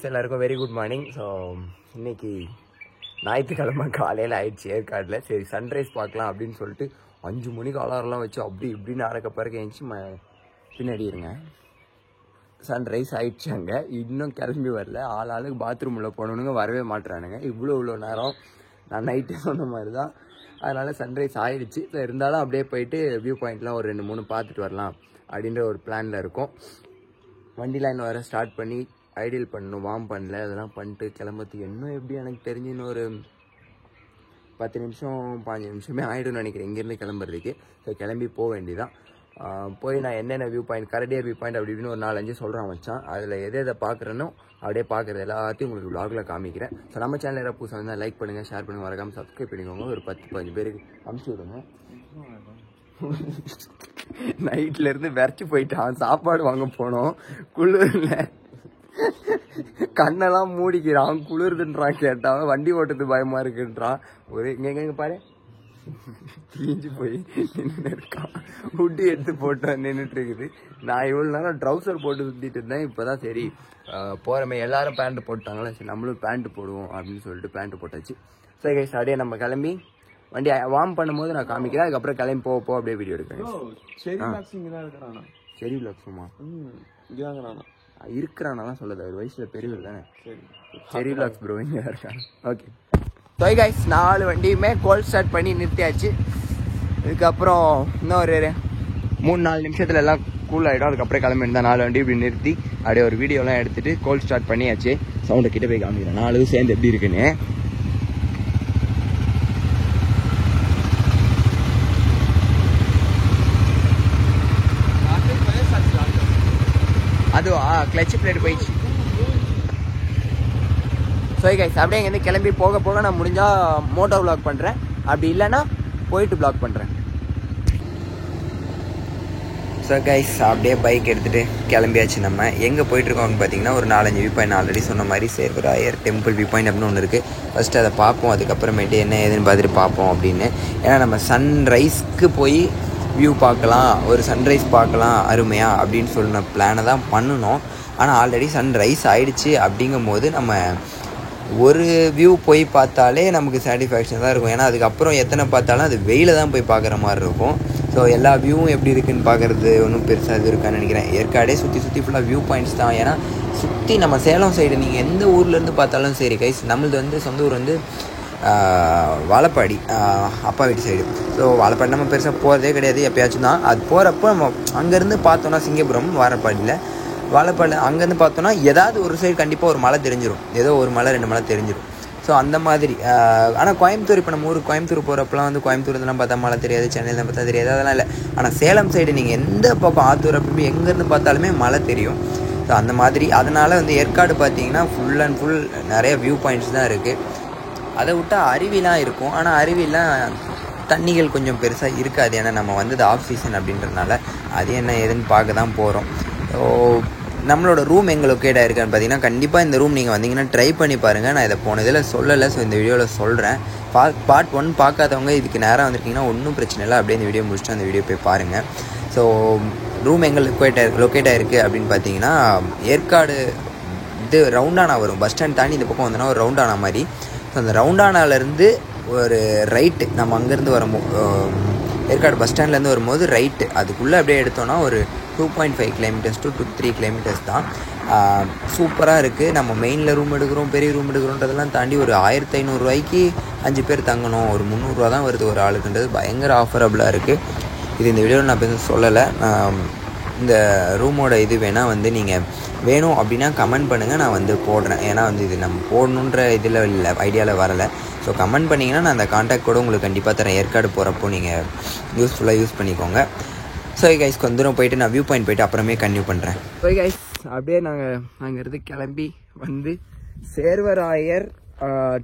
எல்லாருக்கும் very good morning. So இன்னைக்கு ஞாயிற்றுக்கிழமை காலையில் ஆயிடுச்சு ஏற்காடில். சரி சன்ரைஸ் பார்க்கலாம் அப்படின்னு சொல்லிட்டு 5 மணிக்கு அலாரெலாம் வச்சு அப்படி இப்படின்னு அறக்க பிறகு எழுந்துச்சு பின்னாடி இருங்க. சன்ரைஸ் ஆயிடுச்சு. அங்கே இன்னும் கிளம்பி வரல. ஆளுக்கு பாத்ரூமில் போனவனுங்க வரவே மாட்டுறானுங்க. இவ்வளோ நேரம் நான் நைட்டே சொன்ன மாதிரி தான். அதனால் சன்ரைஸ் ஆகிடுச்சு. ஸோ இருந்தாலும் அப்படியே போயிட்டு வியூ பாயிண்ட்லாம் ஒரு 2-3 பார்த்துட்டு வரலாம் அப்படின்ற ஒரு பிளானில் இருக்கும். வண்டிலாம் இன்னும் வர ஸ்டார்ட் பண்ணி ஐடியல் பண்ணணும், வார்ம் பண்ணல, அதெல்லாம் பண்ணிட்டு கிளம்புறதுக்கு இன்னும் எப்படி எனக்கு தெரிஞ்சு இன்னும் ஒரு 10 நிமிஷம் 15 நிமிஷமே ஆகிடும்னு நினைக்கிறேன் இங்கேருந்து கிளம்புறதுக்கு. ஸோ கிளம்பி போக வேண்டியதான். போய் நான் என்னென்ன வியூ பாயிண்ட், கரடியா வியூ பாயிண்ட் அப்படி இப்படின்னு ஒரு 4-5 சொல்கிறேன் வச்சான். அதில் எதை பார்க்குறேனோ அப்படியே பார்க்குறது எல்லாத்தையும் உங்களுக்கு vlogல காமிக்கிறேன். ஸோ நம்ம சேனல் யாராவது புதுசாக இருந்தால் லைக் பண்ணுங்கள், ஷேர் பண்ணுங்கள், மறக்காமல் சப்ஸ்கிரைப் பண்ணிக்கோங்க. ஒரு 10-15 பேருக்கு அனுப்பிச்சி விடுங்க. நைட்லேருந்து விரைச்சி போயிட்டான். சாப்பாடு வாங்க போனோம். குளிரில் கண்ணெல்லாம் மூடிக்கிறான். குளிருதுன்றான். கேட்டான் வண்டி ஓட்டுறது பயமாக இருக்குன்றான். ஒரு இங்கே பாரு தீஞ்சு போய் நின்று இருக்கான். உட்டி எடுத்து போட்டு நின்றுட்டு இருக்குது. நான் இவ்வளோ நேரம் ட்ரௌசர் போட்டு சுற்றிட்டு இருந்தேன். இப்போ தான் சரி போகிறமே எல்லாரும் பேண்ட்டு போட்டாங்களே, சரி நம்மளும் பேண்ட்டு போடுவோம் அப்படின்னு சொல்லிட்டு பேண்ட்டு போட்டாச்சு. சரி கைஸ் அப்படியே நம்ம கிளம்பி வண்டி வார்ம் பண்ணும்போது நான் காமிக்கிறேன். அதுக்கப்புறம் கிளம்பி போக அப்படியே வீடியோ எடுக்கிறேன். சரி விளாக்ஸுமா இருக்கிறானா சொல்லது அவர் வயசில் பெரியவர் தானே. சரி விளாக்ஸ் ப்ரோ இங்கே இருக்காங்க. ஓகே ஸோ கைஸ் 4 வண்டியுமே கோல்ட் ஸ்டார்ட் பண்ணி நிறுத்தியாச்சு. இதுக்கப்புறம் இன்னும் ஒரு 3-4 நிமிஷத்துல எல்லாம் கூல் ஆகிடும். அதுக்கப்புறம் கிளம்பிருந்தா 4 வண்டி இப்படி நிறுத்தி அப்படியே ஒரு வீடியோலாம் எடுத்துட்டு கோல்ட் ஸ்டார்ட் பண்ணியாச்சு. சவுண்டை கிட்ட போய் காமிக்கிறேன் 4 சேர்ந்து எப்படி இருக்குன்னு. அதுவா கிளட்ச் பிளேட் போயிடுச்சு. ஸோ கைஸ் அப்படியே இங்கேருந்து கிளம்பி போக நான் முடிஞ்சால் மோட்டோ விளாக் பண்ணுறேன். அப்படி இல்லைன்னா போயிட்டு விளாக் பண்ணுறேன். ஸோ கைஸ் அப்படியே பைக் எடுத்துகிட்டு கிளம்பியாச்சு. நம்ம எங்கே போயிட்டுருக்கோம்னு பார்த்தீங்கன்னா ஒரு 4-5 வியூ பாயிண்ட் ஆல்ரெடி சொன்ன மாதிரி சேர்வராயர் டெம்பிள் வியூ பாயிண்ட் அப்படின்னு ஒன்று இருக்குது. ஃபஸ்ட்டு அதை பார்ப்போம். அதுக்கப்புறமேட்டு என்ன ஏதுன்னு பார்த்துட்டு பார்ப்போம் அப்படின்னு. ஏன்னா நம்ம சன்ரைஸ்க்கு போய் வியூ பார்க்கலாம், ஒரு சன்ரைஸ் பார்க்கலாம் அருமையா அப்படின்னு சொன்ன பிளானை தான் பண்ணணும். ஆனால் ஆல்ரெடி சன்ரைஸ் ஆகிடுச்சு. அப்படிங்கும் போது நம்ம ஒரு வியூ போய் பார்த்தாலே நமக்கு சாட்டிஸ்ஃபேக்ஷன் தான் இருக்கும். ஏன்னா அதுக்கப்புறம் எத்தனை பார்த்தாலும் அது வெயில தான் போய் பார்க்குற மாதிரி இருக்கும். ஸோ எல்லா வியூவும் எப்படி இருக்குதுன்னு பார்க்குறது ஒன்றும் பெருசாக இது இருக்கான்னு நினைக்கிறேன். ஏற்காடே சுற்றி ஃபுல்லாக வியூ பாயிண்ட்ஸ் தான். ஏன்னா சுற்றி நம்ம சேலம் சைடு நீங்கள் எந்த ஊர்லேருந்து பார்த்தாலும் சரி கைஸ், நம்மளது வந்து சொந்த ஊர் வந்து வாழப்பாடி, அப்பா வீட்டு சைடு. ஸோ வாழப்பாடி நம்ம பெருசாக போகிறதே கிடையாது, எப்போயாச்சும் தான். அது போகிறப்போ நம்ம அங்கேருந்து பார்த்தோன்னா சிங்கப்புரம் வாழப்பாடியில் வாழப்பாடி அங்கேருந்து பார்த்தோன்னா ஏதாவது ஒரு சைடு கண்டிப்பாக ஒரு மலை தெரிஞ்சிடும். ஏதோ ஒரு மலை 2 மலை தெரிஞ்சிடும். ஸோ அந்த மாதிரி. ஆனால் கோயம்புத்தூர் இப்போ நம்ம ஊர் கோயம்புத்தூர் போகிறப்பெல்லாம் வந்து கோயம்புத்தூர்லாம் பார்த்தா மழை தெரியாது, சென்னையில் பார்த்தா தெரியாது, அதெல்லாம் இல்லை. ஆனால் சேலம் சைடு நீங்கள் எந்த பக்கம் ஆத்தூர் அப்படி எங்கேருந்து பார்த்தாலுமே மழை தெரியும். ஸோ அந்த மாதிரி. அதனால் வந்து ஏற்காடு பார்த்தீங்கன்னா ஃபுல் அண்ட் ஃபுல் நிறைய வியூ பாயிண்ட்ஸ் தான் இருக்குது. அதை விட்டால் அருவிலாம் இருக்கும். ஆனால் அருவிலாம் தண்ணிகள் கொஞ்சம் பெருசாக இருக்காது. ஏன்னா நம்ம வந்தது ஆஃப் சீசன் அப்படின்றதுனால அது என்ன ஏதுன்னு பார்க்க தான் போகிறோம். ஸோ நம்மளோட ரூம் எங்கே லொக்கேட் ஆகிருக்கான்னு பார்த்தீங்கன்னா கண்டிப்பாக இந்த ரூம் நீங்கள் வந்தீங்கன்னா ட்ரை பண்ணி பாருங்கள். நான் இதை போன இதில் சொல்லலை, ஸோ இந்த வீடியோவில் சொல்கிறேன். பார்ட் 1 பார்க்காதவங்க இதுக்கு நேராக வந்திருக்கீங்கன்னா ஒன்றும் பிரச்சனை இல்லை, அப்படியே இந்த வீடியோ முடிச்சுட்டு அந்த வீடியோ போய் பாருங்கள். ஸோ ரூம் எங்கே லொக்கேட் ஆகிருக்கு அப்படின்னு பார்த்தீங்கன்னா ஏற்காடு இது ரவுண்டானா வரும். பஸ் ஸ்டாண்ட் தாண்டி இந்த பக்கம் வந்தோன்னா ஒரு ரவுண்டானா மாதிரி. ஸோ அந்த ரவுண்டானாலேருந்து ஒரு ரைட்டு நம்ம அங்கேருந்து வரும்போது ஏற்காடு பஸ் ஸ்டாண்ட்லேருந்து வரும்போது ரைட்டு அதுக்குள்ளே அப்படியே எடுத்தோன்னா ஒரு 2.5 கிலோமீட்டர்ஸ் to 3 கிலோமீட்டர்ஸ் தான். சூப்பராக இருக்குது. நம்ம மெயினில் ரூம் எடுக்கிறோம், பெரிய ரூம் எடுக்கிறோன்றதெல்லாம் தாண்டி ஒரு 1500 ரூபாய்க்கு 5 பேர் தங்கணும். ஒரு 300 ரூபா தான் வருது ஒரு ஆளுக்குன்றது. பயங்கர ஆஃபரபுளாக இருக்குது. இது இந்த வீடியோவில் நான் பேச சொல்லலை. இந்த ரூமோட இது வேணால் வந்து நீங்கள் வேணும் அப்படின்னா கமெண்ட் பண்ணுங்கள், நான் வந்து போடுறேன். ஏன்னா வந்து இது நம்ம போடணுன்ற இதில் இல்லை, ஐடியாவில் வரலை. ஸோ கமெண்ட் பண்ணிங்கன்னா நான் அந்த கான்டாக்ட் கூட உங்களுக்கு கண்டிப்பாக தரேன். ஏற்காடு போகிறப்போ நீங்கள் யூஸ்ஃபுல்லாக யூஸ் பண்ணிக்கோங்க. ஸோ கைஸ் கொஞ்சம் தூரம் போயிட்டு நான் வியூ பாயிண்ட் போயிட்டு அப்புறமே கன்டினியூ பண்ணுறேன். ஸோ கைஸ் அப்படியே நாங்கள் அங்கேருந்து கிளம்பி வந்து சேர்வராயர்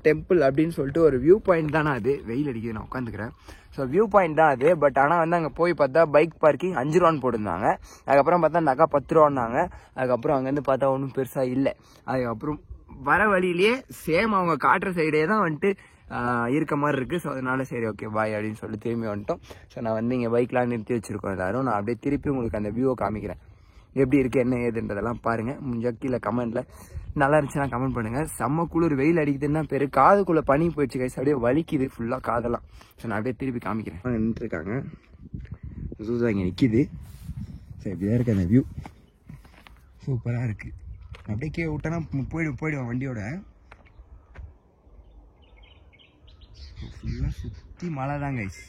டெம்பிள் அப்படின்னு சொல்லிட்டு ஒரு வியூ பாயிண்ட் தானே அது. வெயில் அடிக்குது, நான் உட்காந்துக்கிறேன். ஸோ வியூ பாயிண்ட் தான் அது. பட் ஆனால் வந்து அங்கே போய் பார்த்தா பைக் பார்க்கிங் 5 ரூபான்னு போட்டிருந்தாங்க. அதுக்கப்புறம் பார்த்தா அந்த அக்கா 10 ரூபான்னாங்க. அதுக்கப்புறம் அங்கேருந்து பார்த்தா ஒன்றும் பெருசாக இல்லை. அதுக்கப்புறம் வர வழியிலேயே சேம் அவங்க காட்டுற சைடே தான் வந்துட்டு இருக்க மாதிரி இருக்குது. ஸோ அதனால சரி ஓகே பாய் அப்படின்னு சொல்லி திரும்பி வந்துட்டோம். ஸோ நான் வந்து இங்கே பைக்லாம் நிறுத்தி வச்சுருக்கோம் எல்லாரும். நான் அப்படியே திருப்பி உங்களுக்கு அந்த வியூவை காமிக்கிறேன், எப்படி இருக்குது என்ன ஏதுன்றதெல்லாம் பாருங்கள். முடிஞ்சா கீழே கமெண்ட்டில் நல்லா இருந்துச்சுன்னா கமெண்ட் பண்ணுங்கள். செம்ம குளிர், வெயில் அடிக்குதுன்னா பேர் காதுக்குள்ளே பனி போயிடுச்சு கைஸ், அப்படியே வலிக்குது ஃபுல்லாக காதெல்லாம். ஸோ நான் அப்படியே திருப்பி காமிக்கிறேன். நின்றுருக்காங்க, ஜூஸா இங்கே நிற்கிது. ஸோ இப்படிதான் இருக்குது அந்த வியூ, சூப்பராக இருக்குது. அப்படியே கீழே விட்டோன்னா போயிடுவோம் வண்டியோட. ஃபுல்லாக சுற்றி மழை தான் கைஸ்.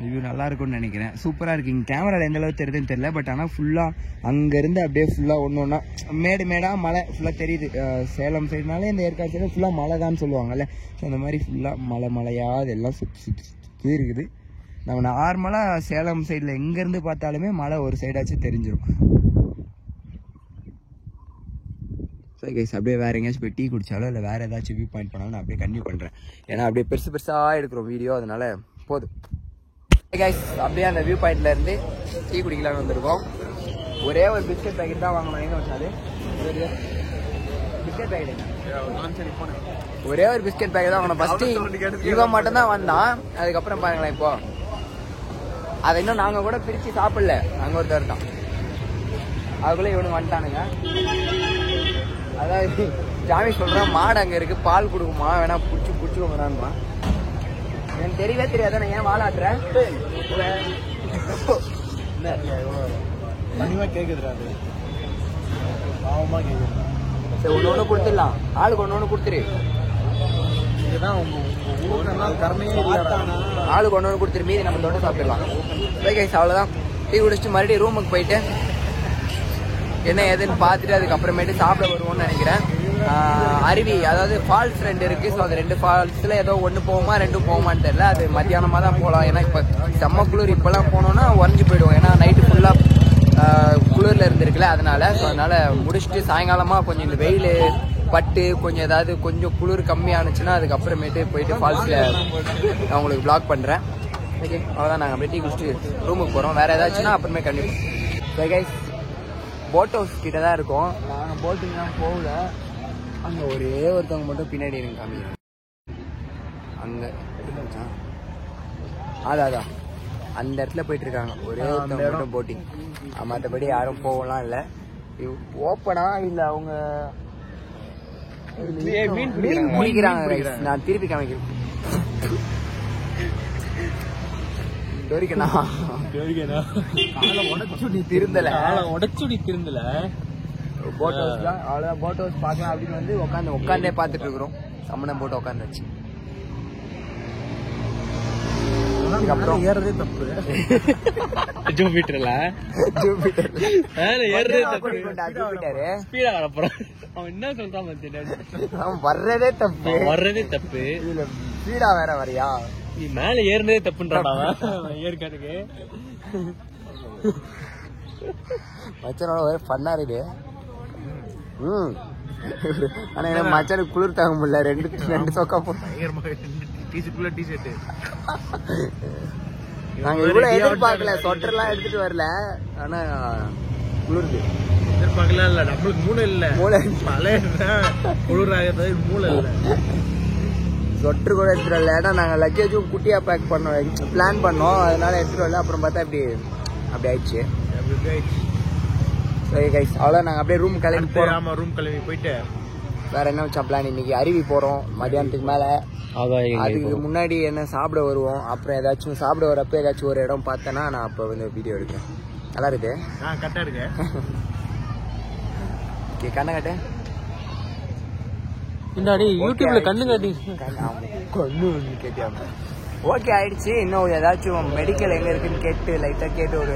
ரிவ்யூ நல்லா இருக்கும்னு நினைக்கிறேன். சூப்பராக இருக்குது. இங்கே கேமராவில் எந்த அளவுக்கு தெரியுதுன்னு தெரியல, பட் ஆனால் ஃபுல்லாக அங்கேருந்து அப்படியே ஃபுல்லாக ஒன்று ஒன்றா மேடாக மழை ஃபுல்லாக தெரியுது. சேலம் சைடுனாலே இந்த ஏற்காடு சைடு ஃபுல்லாக மழை தான் சொல்லுவாங்கல்ல. ஸோ அந்த மாதிரி ஃபுல்லாக மழையாக இதெல்லாம் சுற்றி இருக்குது. நம்ம நார்மலாக சேலம் சைடில் எங்கேருந்து பார்த்தாலுமே மழை ஒரு சைடாச்சும் தெரிஞ்சிடும். சரி கைஸ், அப்படியே வேறு எங்கேயாச்சும் போய் டீ குடித்தாலும் இல்லை வேறு ஏதாச்சும் வியூ பாயிண்ட் பண்ணாலும் நான் அப்படியே கண்டினியூ பண்ணுறேன். ஏன்னா அப்படியே பெருசாக எடுக்கிறோம் வீடியோ, அதனால் போதும். கைஸ், அப்படியே அந்த வியூ பாயிண்ட்லேருந்து டீ குடிக்கலான்னு வந்திருக்கோம். ஒரே ஒரு பிஸ்கட் பேக்கெட் தான் வாங்கணும். எங்கே வச்சாது பிஸ்கட் பேக்கெட்? ஒரே ஒரு பிஸ்கட் பேக்கெட் தான் வாங்கணும். ஃபஸ்ட்டு இவன் மட்டும்தான் வந்தான், அதுக்கப்புறம் பாருங்களேன் இப்போ அதை இன்னும் நாங்கள் கூட பிரித்து சாப்பிடல. அங்கே ஒருத்தர் தான், அதுக்குள்ளே இவனு வந்துட்டானுங்க. அதாவது ஜாமி சொல்கிறான், மாடு அங்கே இருக்குது, பால் கொடுக்குமா, வேணா பிடிச்சிக்கோங்கடான்மா. எனக்கு தெரியவே தெரியாத, நான் ஏன் வாழாட்டுறேன் கேக்குதுடா, அது பாவமா கேக்குது. சரி, ஒன்று கொடுத்துடலாம், ஆளுக்கு ஒன்று கொடுத்துரு. ஆளுக்கு ஒன்று கொடுத்துரு, மீதி நம்ம தொட்டு சாப்பிடலாம். கைஸ், அவ்வளோதான். டீ குடிச்சிட்டு மறுபடியும் ரூமுக்கு போயிட்டு என்ன ஏதுன்னு பார்த்துட்டு அதுக்கப்புறமேட்டு சாப்பிட வருவோம்னு நினைக்கிறேன். அருவி, அதாவது ஃபால்ஸ் 2 இருக்குது. ஸோ அது 2 ஃபால்ஸில் ஏதோ ஒன்று போகுமா 2 போகுமான்னு தெரியல. அது மத்தியானமாக தான் போகலாம். ஏன்னா இப்போ செம்ம குளிர், இப்போலாம் போனோன்னா உறைஞ்சி போயிடுவோம். ஏன்னா நைட்டு ஃபுல்லாக குளிரில் இருந்திருக்குல்ல, அதனால். ஸோ அதனால் முடிச்சுட்டு சாயங்காலமாக கொஞ்சம் இந்த வெயில் பட்டு கொஞ்சம் ஏதாவது கொஞ்சம் குளிர் கம்மியானுச்சுன்னா அதுக்கப்புறமேட்டு போயிட்டு ஃபால்ஸில் நான் உங்களுக்கு வ்ளாக் பண்ணுறேன். ஓகே, அவ்வளோதான். நாங்கள் அப்படியே டீ குடிச்சிட்டு ரூமுக்கு போகிறோம். வேறு ஏதாச்சுன்னா அப்புறமே கண்டிப்பாக. ஸோ கைஸ், போட் ஹவுஸ் கிட்ட தான் இருக்கோம். நாங்கள் போட்டிங்லாம் போகல. அங்கே ஒரே ஒருத்தவங்க மட்டும் பின்னாடி எனக்கு காமிக்கிறேன். அங்கே அதான் அந்த இடத்துல போயிட்டுருக்காங்க. ஒரே ஒருத்தவங்க மட்டும் போட்டிங், மற்றபடி யாரும் போகலாம் இல்லை. ஓப்பனா இல்லை, அவங்க மீன் பிடிக்கிறாங்க. நான் திருப்பி காமிக்கிறேன். திருந்தல போட் ஹவுஸ் தான். அவ்வளோதான், போட் ஹவுஸ் பார்க்கலாம் அப்படின்னு வந்து உட்காந்தே பார்த்துட்டு இருக்கிறோம். சம்மணம் போட்டு உட்காந்துச்சு. அதுக்கப்புறம் ஏறதே தப்பு. ஜூபிட்டர்ல ஏறதே தப்பு. ஜூபிட்டரு ஸ்பீடா வரப்போறான். அவன் என்ன சொல்றான் பார்த்தீங்கன்னா, அவன் வர்றதே தப்பு. இதுல ஸ்பீடா வேற வரியா? நீ மேல ஏறினதே தப்புன்றான் ஏற்காடுக்கு. மச்சனோட ஒரே ஃபன்னா இருக்கு. ஆனா என்ன மச்சனுக்கு குளிர் தாங்க முடியல. ரெண்டு சொக்கா டிஷர்ட் நாங்க இவ்வளவு எதிர்பார்க்கல. சொட்டர்லாம் எடுத்துட்டு வரல, ஆனா குளிர்ந்து எதிர்பார்க்கலாம். இல்ல நம்மளுக்கு மூளை இல்ல, மழை குளிர் ஆகிறது மூளை இல்ல. சொட்டர் கூட எடுத்துட்டு வரல. ஏன்னா நாங்க லக்கேஜும் குட்டியா பேக் பண்ணோம், பிளான் பண்ணோம், அதனால எடுத்துட்டு வரல. அப்புறம் பார்த்தா அப்படி ஆயிடுச்சு. சரி கைஸ், அவ்வளோ நாங்கள் அப்படியே ரூம் கிளம்பி போகிறோம். ஆமாம், ரூம் கிளம்பி போயிட்டு வேற என்ன வச்சா பிளான்? இன்னைக்கு அருவி போகிறோம் மத்தியானத்துக்கு மேலே. அதுக்கு முன்னாடி என்ன சாப்பிட வருவோம். அப்புறம் ஏதாச்சும் சாப்பிட வரப்போ ஏதாச்சும் ஒரு இடம் பார்த்தேன்னா நான் அப்போ வந்து வீடியோ எடுக்கிறேன். நல்லா இருக்கு. கரெக்டாக இருக்கு. ஓகே, கண்ணை காட்டு. முன்னாடி யூடியூப்ல கண்ணு காட்டி கேட்டியாம ஓகே ஆயிடுச்சு. இன்னும் ஏதாச்சும் மெடிக்கல் எங்கே இருக்குன்னு கேட்டு லைட்டாக கேட்டு ஒரு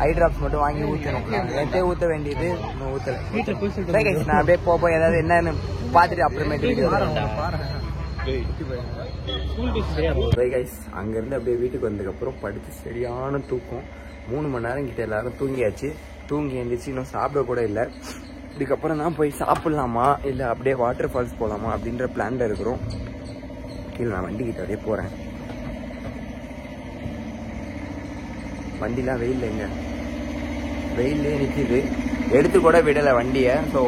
ஐ ட்ராப்ஸ் மட்டும் வாங்கி ஊற்றணும். நேற்றே ஊற்ற வேண்டியது இன்னும் ஊற்றலை. நான் அப்படியே போப்போம், ஏதாவது என்னன்னு பார்த்துட்டு அப்புறமேட்டு அங்கேருந்து அப்படியே வீட்டுக்கு வந்ததுக்கப்புறம் படித்து சரியான தூக்கம். 3 மணி நேரம் கிட்ட எல்லாரும் தூங்கியாச்சு. தூங்கி எழுந்திரிச்சு இன்னும் சாப்பிட கூட இல்லை. இதுக்கப்புறம் தான் போய் சாப்பிட்லாமா இல்லை அப்படியே வாட்டர் ஃபால்ஸ் போகலாமா அப்படின்ற பிளானில் இருக்கிறோம். கீழே நான் வண்டிக்கிட்ட அப்படியே போகிறேன். வண்டிலாம் வெயிலே நிற்கிது. எடுத்து கூட விடலை வண்டியை. ஸோ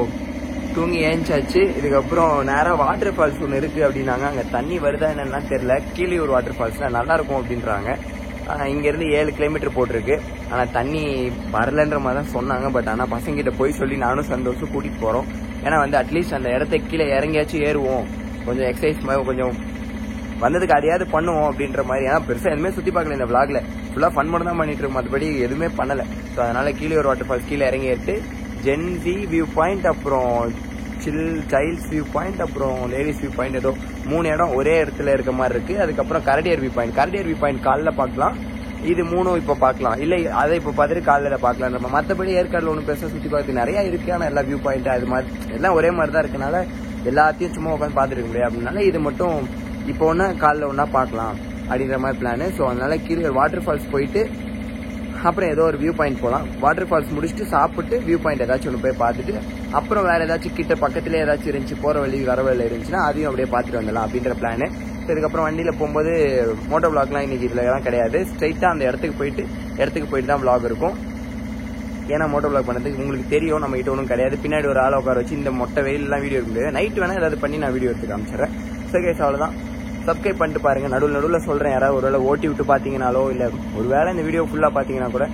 தூங்கி ஏஞ்சாச்சு. இதுக்கப்புறம் நேராக வாட்டர் ஃபால்ஸ் ஒன்று இருக்குது அப்படின்னாங்க. அங்கே தண்ணி வருதா என்னன்னா தெரில. கீழியூர் வாட்டர் ஃபால்ஸில் நல்லாயிருக்கும் அப்படின்றாங்க. இங்கேருந்து 7 கிலோமீட்டர் போட்டிருக்கு. ஆனால் தண்ணி வரலன்ற மாதிரி தான் சொன்னாங்க. பட் ஆனால் பசங்கிட்ட போய் சொல்லி நானும் சந்தோஷம் கூட்டிகிட்டு போகிறோம். ஏன்னா வந்து அட்லீஸ்ட் அந்த இடத்த கீழே இறங்கியாச்சும் ஏறுவோம், கொஞ்சம் எக்ஸசைஸ் மாதிரி கொஞ்சம் வந்ததுக்கு அதையாவது பண்ணுவோம் அப்படின்ற மாதிரி. ஏன்னா பெருசாக எதுவுமே சுற்றி பார்க்கல இந்த விளாக்ல. ஃபுல்லாக ஃபன் மட்டும் தான் பண்ணிட்டு இருக்கோம், மற்றபடி எதுவுமே பண்ணலை. ஸோ அதனால் கீழியூர் வாட்டர் ஃபால்ஸ் கீழே இறங்கிட்டு ஜென்சி வியூ பாயிண்ட், அப்புறம் சைல்ட்ஸ் வியூ பாயிண்ட், அப்புறம் லேடிஸ் வியூ பாயிண்ட், ஏதோ 3 இடம் ஒரே இடத்துல இருக்க மாதிரி இருக்குது. அதுக்கப்புறம் கரடியர் வியூ பாயிண்ட் காலைல பார்க்கலாம். இது 3 இப்போ பார்க்கலாம். இல்லை அதை இப்போ பார்த்துட்டு காலையில் பார்க்கலாம். நம்ம மற்றபடி ஏற்காடில் ஒன்றும் பெருசாக சுற்றி பார்த்து நிறையா இருக்குது. ஆனால் எல்லா வியூ பாயிண்ட் அது மாதிரி எல்லாம் ஒரே மாதிரி தான் இருக்கனால எல்லாத்தையும் சும்மா உட்காந்து பார்த்துருக்க முடியாது. அப்படின்னால இது மட்டும் இப்போ ஒன்றா காலைல ஒன்றா பார்க்கலாம் அப்படின்ற மாதிரி பிளானு. ஸோ அதனால கீழே வாட்டர் ஃபால்ஸ் போயிட்டு அப்புறம் ஏதோ ஒரு வியூ பாயிண்ட் போகலாம். வாட்டர் ஃபால்ஸ் முடிச்சுட்டு சாப்பிட்டு வியூ பாயிண்ட் ஏதாச்சும் ஒன்று போய் பார்த்துட்டு அப்புறம் வேறு ஏதாச்சும் கிட்ட பக்கத்துலேயே ஏதாச்சும் இருந்துச்சு, போகிற வழி வர வழியில் இருந்துச்சுன்னா அதையும் அப்படியே பார்த்துட்டு வந்துடலாம் அப்படின்ற பிளானு. இதுக்கப்புறம் வண்டியில் போகும்போது மோட்டோ விளாக்லாம் இன்றைக்கி இதெல்லாம் கிடையாது. ஸ்ட்ரைட்டாக அந்த இடத்துக்கு போயிட்டு தான் விளாக் இருக்கும். ஏன்னா மோட்டோ விளாக் பண்ணுறதுக்கு உங்களுக்கு தெரியும் நம்ம கிட்ட ஒன்றும் கிடையாது. பின்னாடி ஒரு ஆளை உட்கார வச்சு இந்த மொட்டை வெயிலெலாம் வீடியோ எடுக்க முடியாது. நைட் வேணால் ஏதாவது பண்ணி நான் வீடியோ எடுத்து காமிச்சிடுறேன். ஸோ கைஸ் அவ்வளோதான். சப்ஸ்கிரைப் பண்ணிட்டு பாருங்கள். நடுவில் சொல்கிறேன், யாராவது ஒரு வேளை ஓட்டி விட்டு பார்த்தீங்கனாலோ இல்லை ஒரு வேளை இந்த வீடியோ ஃபுல்லாக பார்த்தீங்கன்னா கூட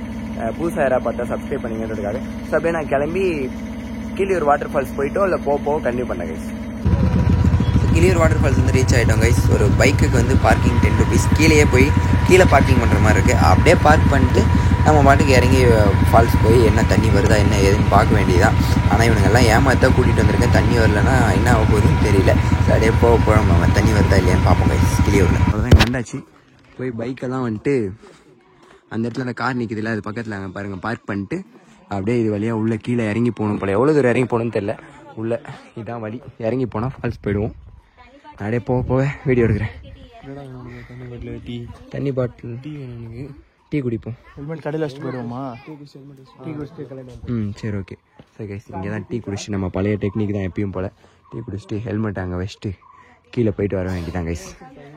புதுசாக யாராவது பார்த்தா சப்ஸ்கிரைப் பண்ணிங்கிறதுக்காக. ஸோ அப்படியே நான் கிளம்பி கீழியூர் வாட்டர் ஃபால்ஸ் போயிட்டோ இல்லை போக கண்டினியூ பண்ணேன் கைஸ். கீழியூர் வாட்டர் ஃபால்ஸ் வந்து ரீச் ஆகிட்டோம் கைஸ். ஒரு பைக்குக்கு வந்து பார்க்கிங் 10 rupees. கீழே பார்க்கிங் பண்ணுற மாதிரி இருக்குது. அப்படியே பார்க் பண்ணிட்டு நம்ம பாட்டுக்கு இறங்கி ஃபால்ஸ் போய் என்ன தண்ணி வருதா என்ன ஏதுன்னு பார்க்க வேண்டியதான். ஆனால் இவனுங்கெல்லாம் ஏமாத்தான் கூட்டிகிட்டு வந்திருக்கேன். தண்ணி வரலன்னா என்ன ஆக போகுதுன்னு தெரியல. அப்படியே போக நம்ம தண்ணி வருதா இல்லையான்னு பார்ப்போம் கைஸ். கீழியூரில் அவ்வளோதான் கண்டாச்சு. போய் பைக்கெல்லாம் வந்துட்டு அந்த இடத்துல அந்த கார் நிற்குதுல்ல அது பக்கத்தில் அங்கே பாருங்கள் பார்க் பண்ணிட்டு அப்படியே இது வழியாக உள்ளே கீழே இறங்கி போகணும் போல. எவ்வளோ தூரம் இறங்கி போகணுன்னு தெரில. உள்ளே இதான் வழி. இறங்கி போனால் ஃபால்ஸ் போயிடுவோம். அப்படியே போக வீடியோ எடுக்கிறேன். தண்ணி பாட்டில் டீ குடிப்போம். ஹெல்மெட் கடையில் வச்சுட்டு போயிடுவோமா? சரி ஓகே. சரி கைஸ் இங்கே தான் டீ குடிச்சிட்டு நம்ம பழைய டெக்னிக் தான் எப்பயும் போல் டீ குடிச்சிட்டு ஹெல்மெட் அங்கே வச்சுட்டு கீழே போயிட்டு வர வேண்டியதான் கைஸ்.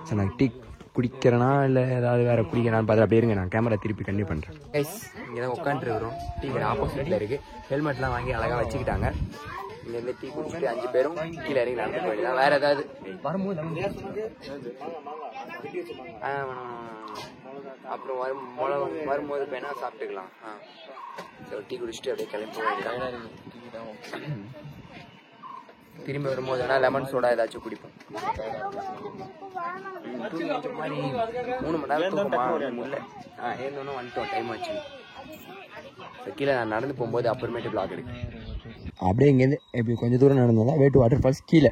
ஸோ நான் டீ குடிக்கிறேனா இல்லை ஏதாவது வேறு குடிக்கிறான்னு பார்த்து அப்படியே இருங்க. நான் கேமரா திருப்பி கண்டினியூ பண்ணுறேன் கைஸ். இங்கே தான் உட்காந்துருக்குறோம். டீ கடை ஆப்போசிட்டில் இருக்குது. ஹெல்மெட்லாம் வாங்கி அழகாக வச்சுக்கிட்டாங்க. இங்கேருந்து டீ குடிச்சிட்டு 5 பேரும் கீழே இறங்கி நடந்து போயிடலாம். வேறு ஏதாவது அப்புறம் வரும்போது வேணா சாப்பிட்டுக்கலாம். சரி டீ குடிச்சிட்டு அப்படியே கிளம்பி போக வேண்டியதான். திரும்பி வரும்போது வேணா லெமன் சோடா ஏதாச்சும் குடிப்போம். மாதிரி 3 மணி நேரம் தூக்கமா முடியல. ஏந்தோன்னு வந்துட்டோம், டைம் ஆச்சு. கீழே நான் நடந்து போகும்போது அப்புறமேட்டு பிளாக் எடுக்கு. அப்படியே இங்கேருந்து எப்படி கொஞ்சம் தூரம் நடந்ததா வேட்டு வாட்டர் ஃபால்ஸ் கீழே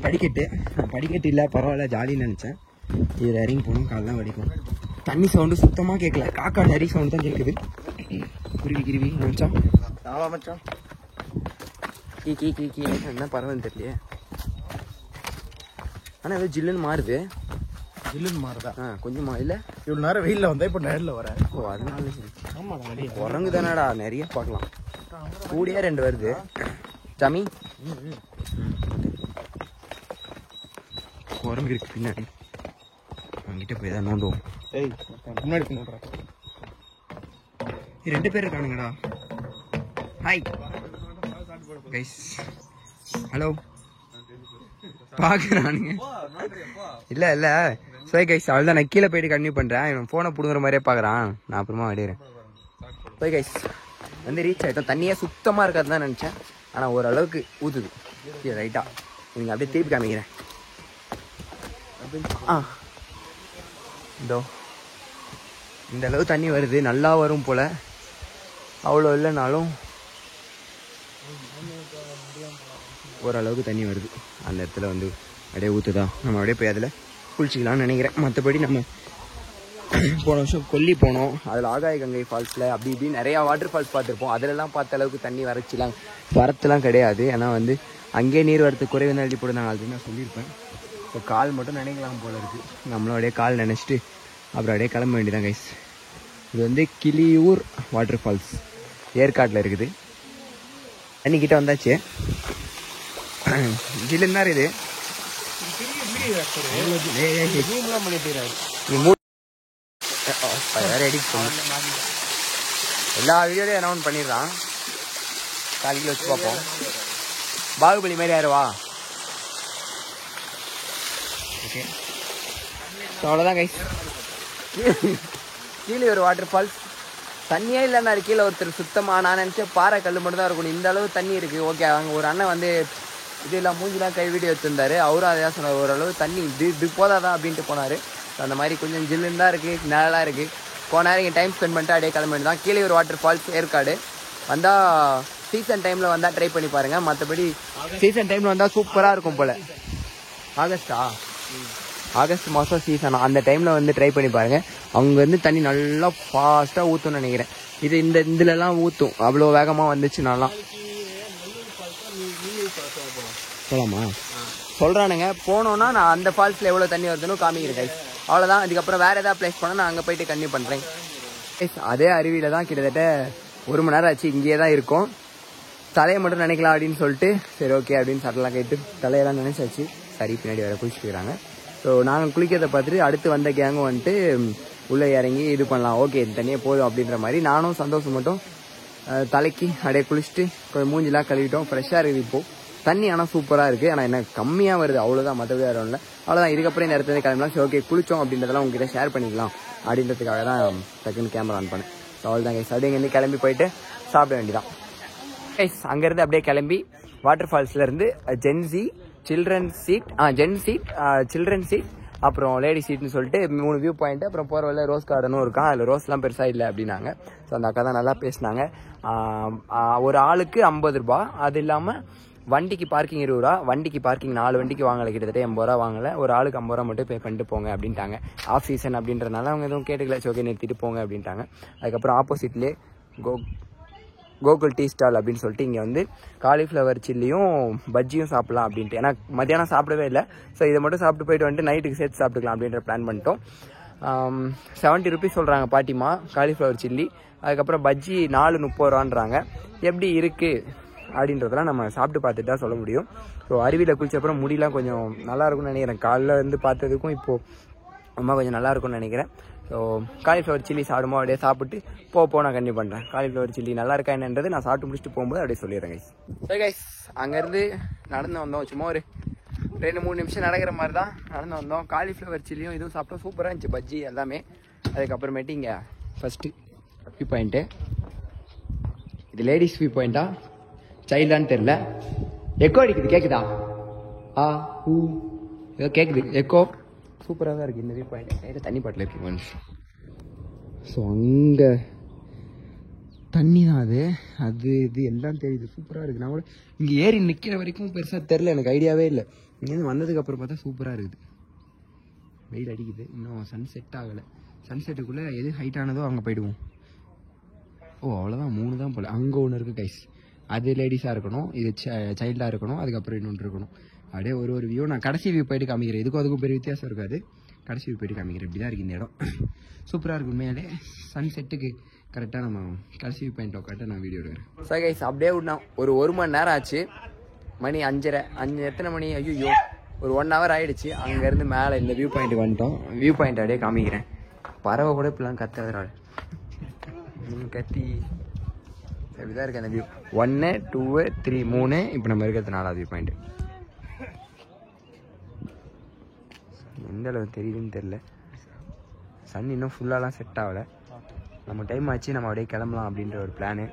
படிக்கட்டு இல்லை பரவாயில்ல ஜாலின்னு நினச்சேன். இதில் இறங்கி போகணும். காலெலாம் வடிக்கும். தண்ணி சவுண்டு சுத்தமாக கேட்கல. காக்கா நரி சவுண்டு தான் கேட்குது. குருவி நினச்சான் கீ என்ன பரவாயில்ல தெரியலையே. ஆனால் ஏதோ ஜில்லுன்னு மாறுது. மாறுதா? கொஞ்சமா இல்லை. இவ்வளோ நேரம் வெயிலில் வந்தா இப்போ நேரில் வரேன். ஓ அதனால சரி. குரங்கு தானடா நிறைய பார்க்கலாம். கூடியா 2 வருது சாமி. குரங்கு இருக்கு பின்னாடி. அங்கிட்ட போய் தான் நோண்டுவோம். முன்னாடி நோண்டுறேன். 2 பேர் இருக்கானுங்கடா. Hi guys. ஹலோ பார்க்குறானுங்க. இல்லை சரி கைஸ் அவ்வளோதான். நான் கீழே போயிட்டு கண்டினியூ பண்ணுறேன். இவன் ஃபோனை பிடுங்குற மாதிரியே பார்க்குறான். நான் அப்புறமா வடிகிறேன். சரி கைஸ் வந்து ரீச் ஆகிட்டோம். தண்ணியாக சுத்தமாக இருக்காது தான் நினச்சேன். ஆனால் ஓரளவுக்கு ஊற்றுது ரைட்டாக. நீங்கள் அப்படியே திருப்பி காமிக்கிறேன். இதோ இந்த அளவு தண்ணி வருது. நல்லா வரும் போல். அவ்வளோ இல்லைனாலும் ஓரளவுக்கு தண்ணி வருது. அந்த இடத்துல வந்து அப்படியே ஊற்றுதான். நம்ம அப்படியே போய் அதில் குளிச்சிக்கலாம்னு நினைக்கிறேன். மற்றபடி நம்ம போன வருஷம் கொல்லி போனோம். அதில் ஆகாய கங்கை ஃபால்ஸில் அப்படி இப்படி நிறையா வாட்டர் ஃபால்ஸ் பார்த்துருப்போம். அதிலெல்லாம் பார்த்த அளவுக்கு தண்ணி வரத்துலாம் கிடையாது. ஏன்னா வந்து அங்கேயே நீர் வரத்து குறைவு தான் எழுதி போட்டு நான் ஆல்ரெடி நான் சொல்லியிருப்பேன். இப்போ கால் மட்டும் நினைக்கலாம் போல் இருக்குது. நம்மளும் அப்படியே கால் நினச்சிட்டு அப்புறம் அப்படியே கிளம்ப வேண்டியதான் கைஸ். இது வந்து கிளியூர் வாட்டர் ஃபால்ஸ் ஏற்காட்டில் இருக்குது. தண்ணிக்கிட்ட வந்தாச்சு. ஜில்லுன்னு தான் இருக்குது. வேற எடிட் பண்ணு. எல்லா வீடியோலையும் அனௌன்ஸ் பண்ணிடுறான். காலையில் வச்சு பார்ப்போம். பாகுபலி மாதிரி யாருவா? ஓகே, அவ்வளோதான் கைஸ். கீழே ஒரு வாட்டர் ஃபால்ஸ். தண்ணியே இல்லைன்னா கீழே ஒருத்தர் சுத்தமாக நான் நினச்சேன் பாறை கல் மட்டும் தான் இருக்கணும். இந்த அளவு தண்ணி இருக்குது. ஓகே, அங்கே ஒரு அண்ணன் வந்து இதெல்லாம் மூஞ்சிலாம் கை வீடியோ வச்சுருந்தாரு. அவரும் அதான் சொன்னார், ஓரளவு தண்ணி இது போதாதான் அப்படின்ட்டு போனார். அந்த மாதிரி கொஞ்சம் ஜில்லுன்னு தான் இருக்குது, நிழலாக இருக்குது. போன நேரம் இங்கே டைம் ஸ்பெண்ட் பண்ணிட்டு அப்படியே கிளம்பிட்டு தான். கீழே ஒரு வாட்டர் ஃபால்ஸ் ஏற்காடு வந்தால் சீசன் டைமில் வந்தால் ட்ரை பண்ணி பாருங்கள். மற்றபடி சீசன் டைமில் வந்தால் சூப்பராக இருக்கும் போல். ஆகஸ்ட் மாதம் சீசன், அந்த டைமில் வந்து ட்ரை பண்ணி பாருங்கள். அவங்க வந்து தண்ணி நல்லா ஃபாஸ்ட்டாக ஊற்றும்னு நினைக்கிறேன். இதுலலாம் ஊற்றும், அவ்வளோ வேகமாக வந்துச்சு. நான்லாம் போகலாமா சொல்கிறானுங்க. போனோன்னா நான் அந்த ஃபால்ஸில் எவ்வளோ தண்ணி வருதுன்னு காமிக்கிறேன் கைஸ். அவ்வளோதான். அதுக்கப்புறம் வேறு ஏதாவது பிளேஸ் போனால் நான் அங்கே போயிட்டு கன்டினியூ பண்ணுறேன் கைஸ். அதே அருவியில் தான் கிட்டத்தட்ட 1 மணி நேரம் ஆச்சு. இங்கேயே தான் இருக்கும். தலையை மட்டும் நினைக்கலாம் அப்படின்னு சொல்லிட்டு சரி ஓகே அப்படின்னு சட்டெல்லாம் கேட்டு தலையெல்லாம் நினைச்சாச்சு. சரி, பின்னாடி வேறு குளிச்சுக்கிறாங்க. ஸோ நாங்கள் குளிக்கிறத பார்த்துட்டு அடுத்து வந்த கேங்கும் வந்துட்டு உள்ளே இறங்கி இது பண்ணலாம், ஓகே தண்ணியே போதும் அப்படின்ற மாதிரி. நானும் சந்தோஷம் மட்டும் தலைக்கு அப்படியே குளிச்சுட்டு கொஞ்சம் மூஞ்சிலாம் கழுவிட்டோம். ஃப்ரெஷ்ஷாக இருக்குது இப்போது தண்ணி. ஆனால் சூப்பராக இருக்குது. ஆனால் என்ன கம்மியாக வருது, அவ்வளோதான். மற்றபடி வேறு இல்லை. அவ்வளோதான். இதுக்கப்புறம் இந்த இடத்துல கிளம்பலாம். சரி ஓகே, குளித்தோம் அப்படின்றதெல்லாம் உங்ககிட்ட ஷேர் பண்ணிக்கலாம் அப்படின்றதுக்காக தான் டக்குன்னு கேமரா ஆன் பண்ணேன். ஸோ அவ்வளோதான் கைஸ். அப்படியே இங்கேருந்து கிளம்பி போயிட்டு சாப்பிட வேண்டியதான் கைஸ். அங்கேருந்து அப்படியே கிளம்பி வாட்டர் ஃபால்ஸ்லேருந்து gents children seat, children seat, அப்புறம் லேடி சீட்னு சொல்லிட்டு 3 வியூ பாயிண்ட். அப்புறம் போகிற வழியில் ரோஸ் கார்டனும் இருக்கான். அதில் ரோஸ்லாம் பெருசாக இல்லை அப்படின்னாங்க. ஸோ அந்த அக்கா தான் நல்லா பேசினாங்க. ஒரு ஆளுக்கு 50 ரூபா. அது இல்லாமல் வண்டிக்கு பார்க்கிங் 20 ரூபா. வண்டிக்கு பார்க்கிங் 4 வண்டிக்கு வாங்கலை, கிட்டத்தட்ட 80 ரூபா வாங்கலை. ஒரு ஆளுக்கு 50 ரூபா மட்டும் பே பண்ணிட்டு போங்க அப்படின்ட்டாங்க. ஆஃப் சீசன் அப்படின்றனால அவங்க எதுவும் கேட்டுக்கல. ஓகே நிறுத்திட்டு போங்க அப்படின்ட்டாங்க. அதுக்கப்புறம் ஆப்போசிட்லேயே கோகுல் டீ ஸ்டால் அப்படின்னு சொல்லிட்டு இங்கே வந்து காலிஃப்ளவர் சில்லியும் பஜ்ஜியும் சாப்பிட்லாம் அப்படின்ட்டு. ஏன்னா மத்தியானம் சாப்பிடவே இல்லை. ஸோ இதை மட்டும் சாப்பிட்டு போயிட்டு வந்துட்டு நைட்டுக்கு சேர்த்து சாப்பிட்டுக்கலாம் அப்படின்ற பிளான் பண்ணிட்டோம். 70 ருபீஸ் சொல்கிறாங்க பாட்டிமா காலிஃப்ளவர் சில்லி. அதுக்கப்புறம் பஜ்ஜி 4.30 ரூபான்றாங்க. எப்படி இருக்குது அப்படின்றதெல்லாம் நம்ம சாப்பிட்டு பார்த்துட்டு தான் சொல்ல முடியும். ஸோ அருவியில் குளிச்சப்பறம் முடியெலாம் கொஞ்சம் நல்லாயிருக்கும்னு நினைக்கிறேன். காலைல வந்து பார்த்ததுக்கும் இப்போது ரொம்ப கொஞ்சம் நல்லாயிருக்கும்னு நினைக்கிறேன். ஸோ காலிஃப்ளவர் சில்லி சாப்பிடுமோ அப்படியே சாப்பிட்டு நான் கண்டிப்பாக பண்ணுறேன். காலிஃப்ளவர் சில்லி நல்லா இருக்கா என்னன்றது நான் சாப்பிட்டு முடிச்சுட்டு போகும்போது அப்படியே சொல்லிடுறேன் கைஸ். சரி கைஸ், அங்கேருந்து நடந்து வந்தோம். சும்மா ஒரு 2-3 நிமிஷம் நடக்கிற மாதிரி தான் நடந்து வந்தோம். காலிஃப்ளவர் சில்லியும் இதுவும் சாப்பிட்டோம். சூப்பராக இருந்துச்சு பஜ்ஜி எல்லாமே. அதுக்கப்புறமேட்டு இங்கே ஃபஸ்ட்டு வியூ பாயிண்ட்டு. இது லேடிஸ் வியூ பாயிண்ட்டா சைல்டான்னு தெரில. எக்கோ அடிக்குது, கேட்குதா? ஏதோ கேட்குது எக்கோ. சூப்பராக தான் இருக்குது இந்த வியூ பாயிண்ட். கையில் தண்ணி பாட்டில் இருக்குது மனுஷன். ஸோ அங்கே தண்ணி தான் அது இது எல்லாம் தெரியுது. சூப்பராக இருக்குது. நான் கூட இங்கே ஏறி நிற்கிற வரைக்கும் பெருசாக தெரில, எனக்கு ஐடியாவே இல்லை. இங்கேருந்து வந்ததுக்கப்புறம் பார்த்தா சூப்பராக இருக்குது. வெயில் அடிக்குது, இன்னும் சன் செட் ஆகலை. சன்செட்டுக்குள்ளே எது ஹைட்டானதோ அங்கே போயிடுவோம். அவ்வளோதான், 3 தான் போல். அங்கே ஒன்று இருக்குது கைஸ், அது லேடிஸாக இருக்கணும், இது சைல்டாக இருக்கணும், அதுக்கப்புறம் இன்னொன்று இருக்கணும். அப்படியே ஒரு வியூ நான் கடைசி வியூ போயிட்டு காமிக்கிறேன். அதுக்கும் பெரிய வித்தியாசம் இருக்காது. கடைசி வியூ போயிட்டு காமிக்கிறேன். இப்படி தான் இருக்குது இந்த இடம். சூப்பராக இருக்கும் உண்மையாலே. சன்செட்டுக்கு கரெக்டாக நம்ம கடைசி வியூ பாயிண்ட் உட்காந்து நான் வீடியோ எடுக்கிறேன். ஸோ கைஸ் அப்படியே விடணும். ஒரு 1 மணி நேரம் ஆச்சு. மணி 5:30 எத்தனை மணி? ஐயோ, ஒரு 1 ஹவர் ஆகிடுச்சு. அங்கேருந்து மேலே இந்த வியூ பாயிண்ட்டுக்கு வந்துட்டோம். வியூ பாயிண்ட் அப்படியே காமிக்கிறேன். பறவை கூட இப்படிலாம் கத்துறதுனால கத்தி இப்படிதான் இருக்கு அந்த வியூ. 1, 2, 3, 3. இப்போ நம்ம இருக்கிறது 4வது வியூ பாயிண்ட். எந்த அளவு தெரியுதுன்னு தெரில. சன் இன்னும் ஃபுல்லாலாம் செட் ஆகலை. நம்ம டைம் ஆச்சு, நம்ம அப்படியே கிளம்பலாம் அப்படின்ற ஒரு பிளானு.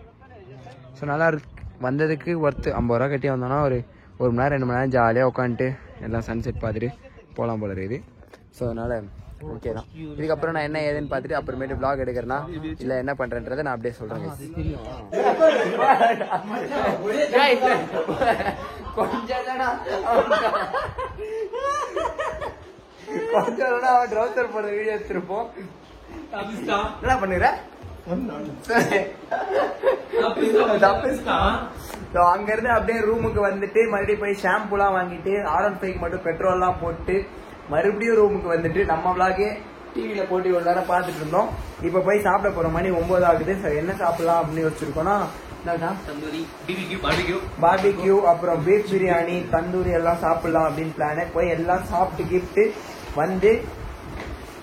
ஸோ நல்லா இருக்கு. வந்ததுக்கு ஒர்த்து 50 ரூபா கட்டி வந்தோன்னா ஒரு 1 மணி நேரம் 2 மணி நேரம் ஜாலியாக உட்காந்துட்டு எல்லாம் சன்செட் பார்த்துட்டு போகலாம் போல இருக்குது. ஸோ அதனால் ஓகே தான். இதுக்கப்புறம் நான் என்ன ஏதுன்னு பார்த்துட்டு அப்புறமேட்டு vlog எடுக்கிறேன்னா இல்லை என்ன பண்ணுறேன்றதை நான் அப்படியே சொல்கிறேன். கொஞ்சம் அவன் ட்ரௌசர் போடுற வீடியோ எடுத்துருப்போம். என்ன பண்ணுற? அங்க இருந்து அப்படியே ரூமுக்கு வந்துட்டு மறுபடியும் போய் ஷாம்புலாம் வாங்கிட்டு R15 மட்டும் பெட்ரோல்லாம் போட்டு மறுபடியும் ரூமுக்கு வந்துட்டு நம்ம விளாகே டிவியில போட்டு ஒரு நேரம் பார்த்துட்டு இருந்தோம். இப்ப போய் சாப்பிட போற மணி 9 ஆகுது. சரி என்ன சாப்பிடலாம் அப்படின்னு யோசிச்சிருக்கோம்னா பார்பிக்யூ, அப்புறம் பீஃப் பிரியாணி, தந்தூரி எல்லாம் சாப்பிடலாம் அப்படின்னு பிளான். போய் எல்லாம் சாப்பிட்டு கிஃப்ட் வந்து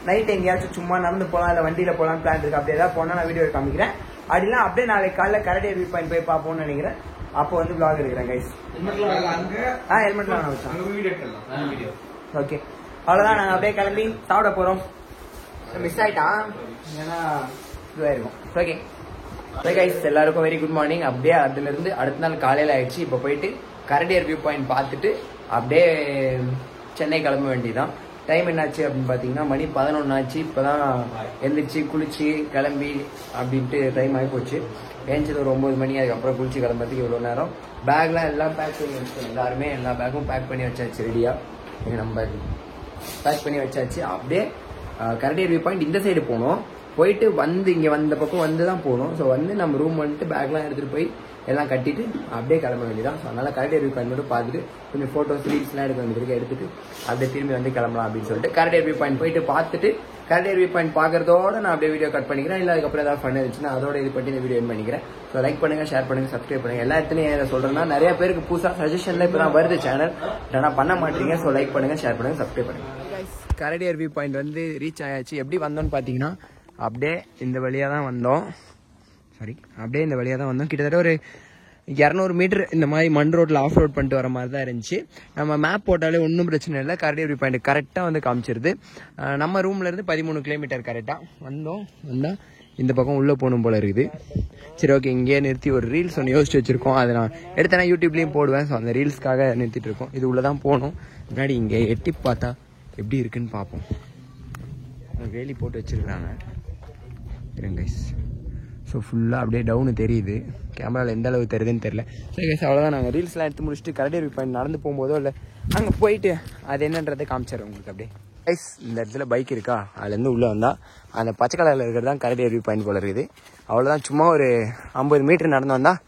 நைட் எங்கேயாச்சும் சும்மா நடந்து போகலாம் இல்லை வண்டியில் போகலாம் பிளான் இருக்குது. அப்படி ஏதாவது போனால் நான் வீடியோ காமிக்கிறேன். அப்படிலாம் அப்படியே நாளைக்கு காலைல கரடியர் வியூ பாயிண்ட் போய் பார்ப்போம்னு நினைக்கிறேன். அப்போ வந்து vlog எடுக்கிறேன் கைஸ். ஹெல்மெட்லாம் நான் வச்சேன். ஓகே, அவ்வளோதான். நாங்கள் அப்படியே கிளம்பி சாப்பிட போகிறோம். மிஸ் ஆகிட்டான், ஏன்னா இதுவாக இருக்கும். ஓகே கைஸ், எல்லாருக்கும் வெரி குட் மார்னிங். அப்படியே அதுலேருந்து அடுத்த நாள் காலையில் ஆயிடுச்சு. இப்போ போயிட்டு கரடியர் வியூ பாயிண்ட் பார்த்துட்டு அப்படியே சென்னை கிளம்ப வேண்டியதான். டைம் என்னாச்சு அப்படின்னு பார்த்தீங்கன்னா மணி 11 ஆச்சு. இப்போ தான் எழுந்திரிச்சு குளிச்சு கிளம்பி அப்படின்ட்டு டைம் ஆகி போச்சு. ஏஞ்சது ஒரு 9 மணி. அதுக்கப்புறம் குளிச்சு கிளம்புறதுக்கு இவ்வளோ நேரம். பேக்லாம் எல்லாம் பேக் பண்ணி வச்சோம். எல்லாருமே எல்லா பேக்கும் பேக் பண்ணி வச்சாச்சு ரெடியாக. எங்கள் நம்ம பேக் பண்ணி வச்சாச்சு. அப்படியே கரடியர் வியூ பாயிண்ட் இந்த சைடு போனோம். போயிட்டு வந்து இங்கே வந்த பக்கம் வந்து தான் போகணும். ஸோ வந்து நம்ம ரூம் வந்துட்டு பேக்லாம் எடுத்துகிட்டு போய் எல்லாம் கட்டிட்டு அப்படியே கிளம்ப வேண்டியதான். ஸோ அதனால் கரடியர் வியூ பாயிண்ட் மட்டும் பார்த்துட்டு கொஞ்சம் ஃபோட்டோஸ் ரீல்ஸ்லாம் எடுக்க வேண்டியதுக்கு எடுத்துட்டு அப்படியே திரும்பி வந்து கிளம்பலாம் அப்படின்னு சொல்லிட்டு கரடியர் வியூ பாயிண்ட் போயிட்டு பார்த்துட்டு கரடியர் வியூ பாயிண்ட் பார்க்கறதோட நான் அப்படியே வீடியோ கட் பண்ணிக்கிறேன். இல்லை அதுக்கப்புறம் ஏதாவது ஃபன் இருந்துச்சுன்னா அதோட இது பண்ணி இந்த வீடியோ என் பண்ணிக்கிறேன். ஸோ லைக் பண்ணுங்கள், ஷேர் பண்ணுங்கள், சப்ஸ்கிரைப் பண்ணுங்கள். எல்லா இடத்துலையும் ஏன் சொல்கிறேன்னா நிறைய பேருக்கு புதுசாக சஜஷனில் இப்போ தான் வருது சேனல், ஆனால் பண்ண மாட்டீங்க. ஸோ லைக் பண்ணுங்கள், ஷேர் பண்ணுங்கள், சப்ஸ்கிரைப் பண்ணுங்கள். கரடியர் வியூ பாயிண்ட் வந்து ரீச் ஆயாச்சு. எப்படி வந்தோன்னு பார்த்தீங்கன்னா அப்படியே இந்த வழியாக தான் வந்தோம். அப்படியே இந்த வழியாக தான் வந்தோம். கிட்டத்தட்ட ஒரு 200 மீட்டர் இந்த மாதிரி மண் ரோட்டில் ஆஃப் ரோட் பண்ணிட்டு வர மாதிரி தான் இருந்துச்சு. நம்ம மேப் போட்டாலே ஒன்றும் பிரச்சனை இல்லை. கரடியர் வியூ பாயிண்ட் கரெக்டாக வந்து காமிச்சிருது. நம்ம ரூம்லேருந்து 13 கிலோமீட்டர் கரெக்டாக வந்தால் இந்த பக்கம் உள்ளே போகணும் போல இருக்குது. சரி ஓகே, இங்கேயே நிறுத்தி ஒரு ரீல்ஸ் ஒன்று யோசிச்சு வச்சுருக்கோம். அதை நான் எடுத்தேன்னா யூடியூப்லேயும் போடுவேன். ஸோ அந்த ரீல்ஸ்க்காக நிறுத்திட்டு இருக்கோம். இது உள்ளே தான் போகணும். முன்னாடி இங்கே எட்டி பார்த்தா எப்படி இருக்குன்னு பார்ப்போம். வேலி போட்டு வச்சுருக்காங்க கைஸ். ஸோ ஃபுல்லாக அப்படியே டவுனு தெரியுது. கேமராவில் எந்த அளவுக்கு தெரியுதுன்னு தெரில. சரி கைஸ், அவ்வளோதான். நாங்கள் ரீல்ஸ்லாம் எடுத்து முடிச்சுட்டு கரடியர் வியூ பாயிண்ட் நடந்து போகும்போதோ இல்லை அங்கே போயிட்டு அது என்னன்றதை காமிச்சிடுறேன் உங்களுக்கு. அப்படியே கைஸ், இந்த இடத்துல பைக் இருக்கா, அதுலேருந்து உள்ளே வந்தால் அந்த பச்சை கலரில் இருக்கிறது தான் கரடியர் வியூ பாயிண்ட் போல இருக்குது. அவ்வளோதான். சும்மா ஒரு 50 மீட்டர் நடந்து வந்தால்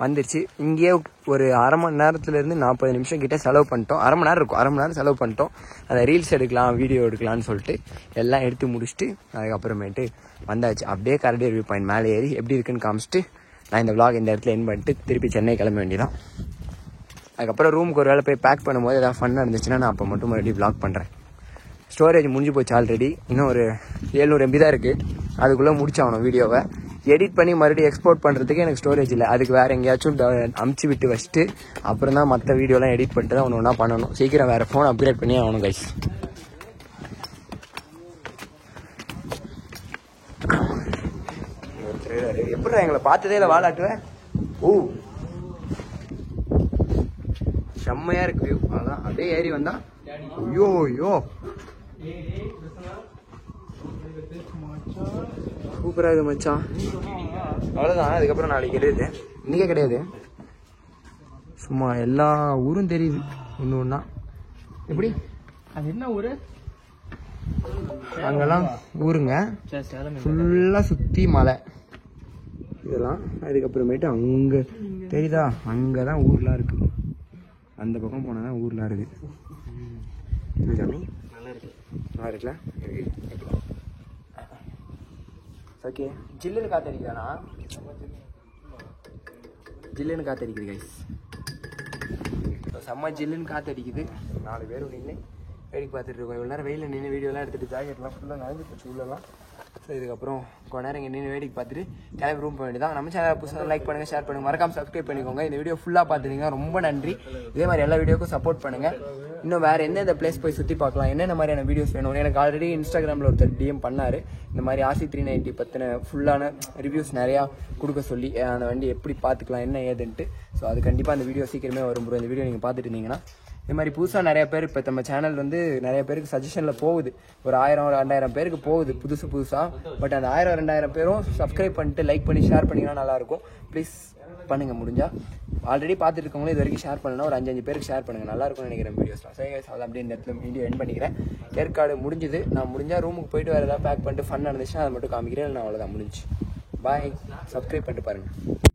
வந்துருச்சு. இங்கேயே ஒரு அரை மணி நேரத்துலேருந்து 40 நிமிஷம் கிட்டே செலவு பண்ணிட்டோம். அரை மணி நேரம் இருக்கும். அரை மணி நேரம் செலவு பண்ணிட்டோம். அந்த ரீல்ஸ் எடுக்கலாம், வீடியோ எடுக்கலாம்னு சொல்லிட்டு எல்லாம் எடுத்து முடிச்சுட்டு அதுக்கப்புறமேட்டு வந்தாச்சு. அப்படியே கரடியர் வியூ பாயிண்ட் மேலே ஏறி எப்படி இருக்குன்னு காமிச்சிட்டு நான் இந்த vlog இந்த இடத்துல என் பண்ணிட்டு திருப்பி சென்னை கிளம்ப வேண்டியதான். அதுக்கப்புறம் ரூமுக்கு ஒரு வேலை போய் பேக் பண்ணும்போது ஏதாவது ஃபன்னாக இருந்துச்சுன்னா நான் அப்போ மட்டும் மறுபடியும் vlog பண்ணுறேன். ஸ்டோரேஜ் முடிஞ்சு போச்சு ஆல்ரெடி. இன்னும் ஒரு 700 MB தான் இருக்குது. அதுக்குள்ளே முடிச்சாகணும் வீடியோவை. எடிட் பண்ணி மறுபடியும் எக்ஸ்போர்ட் பண்ணுறதுக்கு எனக்கு ஸ்டோரேஜ் இல்லை. அதுக்கு வேறு எங்கேயாச்சும் அமுச்சு விட்டு வச்சுட்டு அப்புறம் தான் மற்ற வீடியோலாம் எடிட் பண்ணிட்டு தான் ஒன்று பண்ணணும். சீக்கிரம் வேறு ஃபோன் அப்கிரேட் பண்ணி ஆகணும் கைஸ். எப்படி எங்களை பார்த்ததே இல்லை வாலாட்டுவேன். ஓ செம்மையாக இருக்கு வியூ. அதான் அப்படியே ஏறி வந்தா ஐயோ சூப்பராக இருக்குது மச்சான். அவ்வளோதான். அதுக்கப்புறம் நாளைக்கு கிடையாது, இன்றைக்கே கிடையாது. சும்மா எல்லா ஊரும் தெரியுது ஒன்று ஒன்றா. எப்படி அது என்ன ஊர்? அங்கெல்லாம் ஊருங்க ஃபுல்லாக சுற்றி மலை இதெல்லாம். அதுக்கப்புறமேட்டு அங்கே தெரியுதா, அங்கே தான் ஊர்லாம் இருக்குது. அந்த பக்கம் போனால் தான் ஊர்லாம் இருக்குது. நல்லா இருக்குல்ல? ஓகே, ஜில்லுன்னு காத்தடிக்குதாண்ணா? ஜில்லுன்னு காத்தடிக்குது கைஸ். செம்ம ஜில்லுன்னு காத்தடிக்குது. 4 பேர் நின்று வேடிக்கை பார்த்துட்டு இருக்கோம். இவ்வளோ நேரம் வெயிலில் நின்று வீடியோலாம் எடுத்துகிட்டு ஜாக்கெட்லாம் ஃபுல்லாக நனைஞ்சு போச்சு உள்ளலாம். ஸோ இதுக்கப்புறம் கொஞ்ச நேரம் இங்கே நின்று வேடிக்கை பார்த்துட்டு கிளம்பி ரூம் போக வேண்டியதான். நம்ம சேனல் புதுசாக லைக் பண்ணுங்கள், ஷேர் பண்ணுங்கள், மறக்காம சப்ஸ்கிரைப் பண்ணிக்கோங்க. இந்த வீடியோ ஃபுல்லாக பார்த்துட்டீங்க, ரொம்ப நன்றி. இதே மாதிரி எல்லா வீடியோக்கும் சப்போர்ட் பண்ணுங்கள். இன்னும் வேறு எந்தெந்த பிளேஸ் போய் சுற்றி பார்க்கலாம், என்னென்ன மாதிரியான வீடியோஸ் வேணும். எனக்கு ஆல்ரெடி இன்ஸ்டாகிராமில் ஒருத்தர் DM பண்ணார். இந்த மாதிரி RC 390 பற்றின ஃபுல்லான ரிவ்யூஸ் நிறையா கொடுக்க சொல்லி அந்த வண்டி எப்படி பார்த்துக்கலாம் என்ன ஏதுன்ட்டு. ஸோ அது கண்டிப்பாக அந்த வீடியோ சீக்கிரமே வரும் ப்ரோ. இந்த வீடியோ நீங்கள் பார்த்துட்டு இருந்தீங்கன்னா இது மாதிரி புதுசாக நிறைய பேர் இப்போ நம்ம சேனல் வந்து நிறைய பேருக்கு சஜஷனில் போகுது. ஒரு 1000-2000 பேருக்கு போகுது புதுசாக. பட் அந்த 1000-2000 பேரும் சப்ஸ்கிரைப் பண்ணிட்டு லைக் பண்ணி ஷேர் பண்ணிங்கன்னா நல்லாயிருக்கும். ப்ளீஸ் பண்ணுங்கள் முடிஞ்சால். ஆல்ரெடி பார்த்துட்டு இருக்கவங்களும் இது வரைக்கும் ஷேர் பண்ணலாம். ஒரு 5-5 பேருக்கு ஷேர் பண்ணுங்கள், நல்லாயிருக்கும்னு நினைக்கிறேன் வீடியோஸ்லாம். சரி அதை அப்படியே இந்த இடத்துல வீடியோ எண்ட் பண்ணிக்கிறேன். ஏற்காடு முடிஞ்சுது. நான் முடிஞ்சால் ரூமுக்கு போயிட்டு வேறு ஏதாவது பேக் பண்ணிட்டு ஃபன் நடந்துச்சுன்னா அதை மட்டும் காமிக்கிறேன். நான் அவ்வளோதான் முடிஞ்சு. பாய். சப்ஸ்கிரைப் பண்ணிட்டு பாருங்கள்.